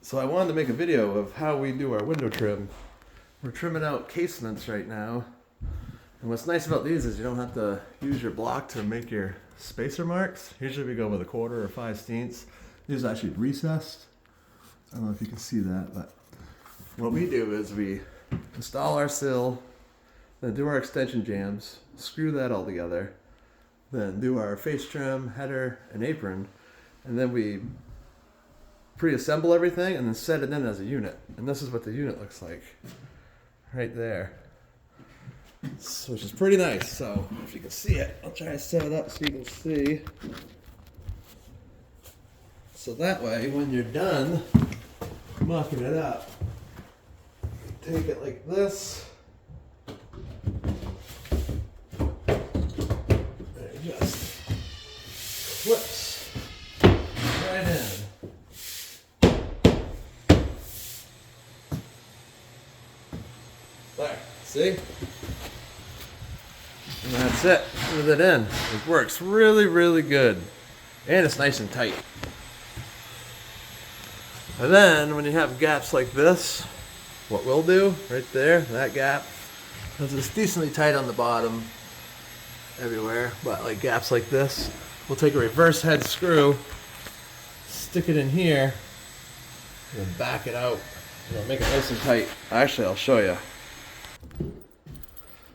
So I wanted to make a video of how we do our window trim. We're trimming out casements right now. And what's nice about these is you don't have to use your block to make your spacer marks. Usually we go with 1/4 or 5/16. These are actually recessed. I don't know if you can see that, but what we do is we install our sill, then do our extension jams, screw that all together, then do our face trim, header, and apron, and then we pre-assemble everything and then set it in as a unit. And this is what the unit looks like right there. So, which is pretty nice. So if you can see it, I'll try to set it up so you can see. So that way, when you're done mucking it up, take it like this. And it just flips right in. There, see? And that's it. With it in. It works really, really good. And it's nice and tight. And then when you have gaps like this, what we'll do right there, that gap, because it's decently tight on the bottom everywhere, but like gaps like this, we'll take a reverse head screw, stick it in here, and then back it out. And it'll make it nice and tight. Actually, I'll show you.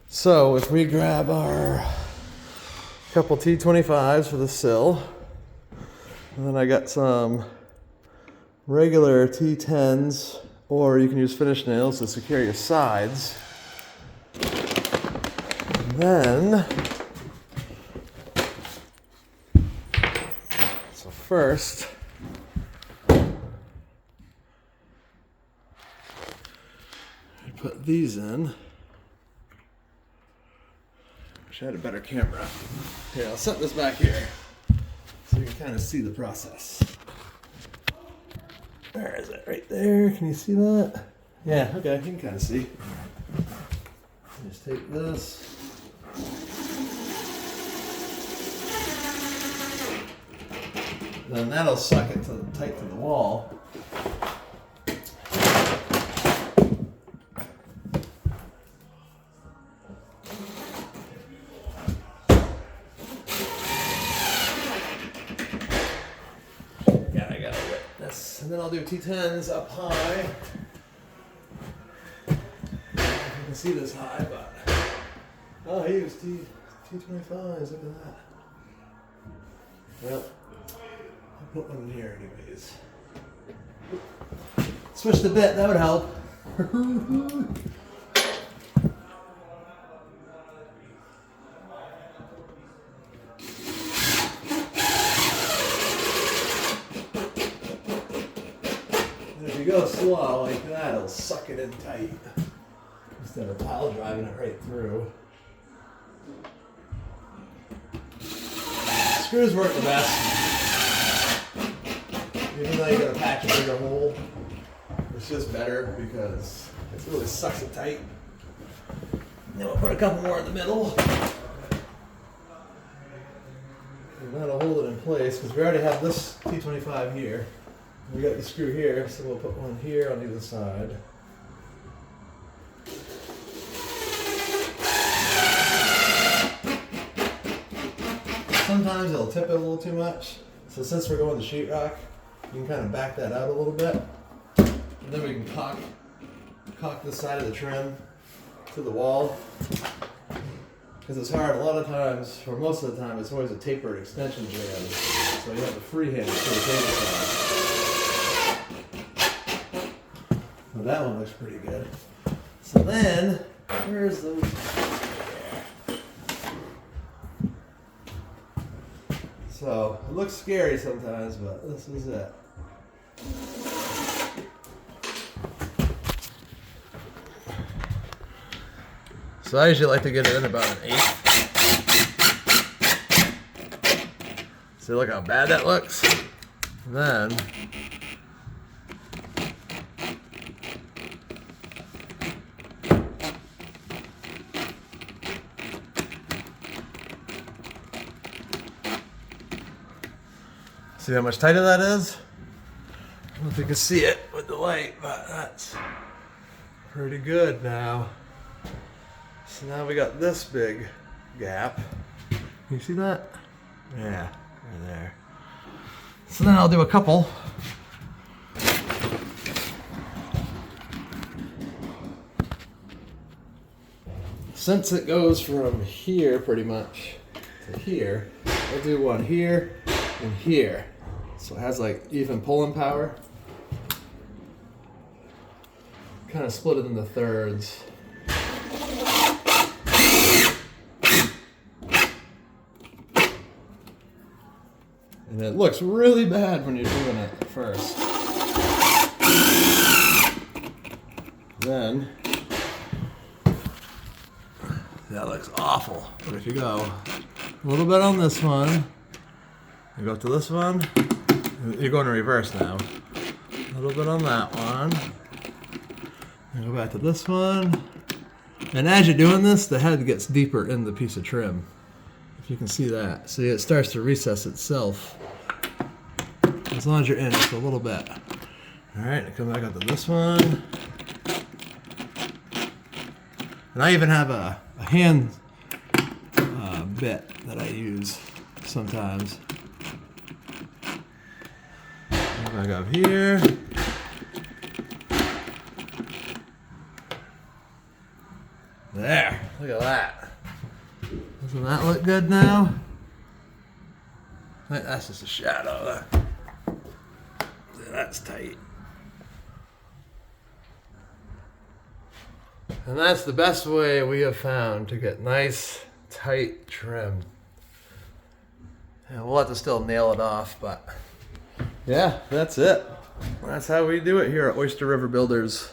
So if we grab our couple T25s for the sill, and then I got some regular T10s, or you can use finish nails to secure your sides. And then, so first, I put these in. Wish I had a better camera. Here, I'll set this back here so you can kind of see the process. Where is it? Right there. Can you see that? Yeah, okay, you can kind of see. Just take this. Then that'll suck it tight to the wall. And then I'll do T10s up high. You can see this high, but oh, I use T25s. Look at that. Well, I'll put one in here anyways. Switch the bit. That would help. If you go slow like that, it'll suck it in tight instead of pile driving it right through. Screws work the best. Even though you gotta patch a bigger hole, it's just better because it really sucks it tight. And then we'll put a couple more in the middle. And that'll hold it in place because we already have this T25 here. We got the screw here, so we'll put one here on either side. Sometimes it'll tip it a little too much. So since we're going to sheetrock, you can kind of back that out a little bit. And then we can cock this side of the trim to the wall. Because it's hard, a lot of times, or most of the time, it's always a tapered extension jam. So you have to freehand it to the table side. Well, that one looks pretty good. So then, where's those? So, it looks scary sometimes, but this is it. So I usually like to get it in about an 1/8. See, look how bad that looks? Then, see how much tighter that is? don't know if you can see it with the light, but that's pretty good now. So now we got this big gap. You see that? Yeah, right there. So then I'll do a couple. Since it goes from here pretty much to here, I'll do one here and here. So it has like even pulling power. Kind of split it into thirds. And it looks really bad when you're doing it at first. Then, that looks awful. But if you go a little bit on this one, you go to this one, you're going in reverse now. A little bit on that one. And go back to this one. And as you're doing this, the head gets deeper in the piece of trim. If you can see that. See, it starts to recess itself. As long as you're in just a little bit. Alright, come back up to this one. And I even have a hand bit that I use sometimes. Come back up here. There, look at that. Doesn't that look good now? That's just a shadow. That's tight. And that's the best way we have found to get nice, tight trim. And we'll have to still nail it off, but yeah, that's it. That's how we do it here at Oyster River Builders.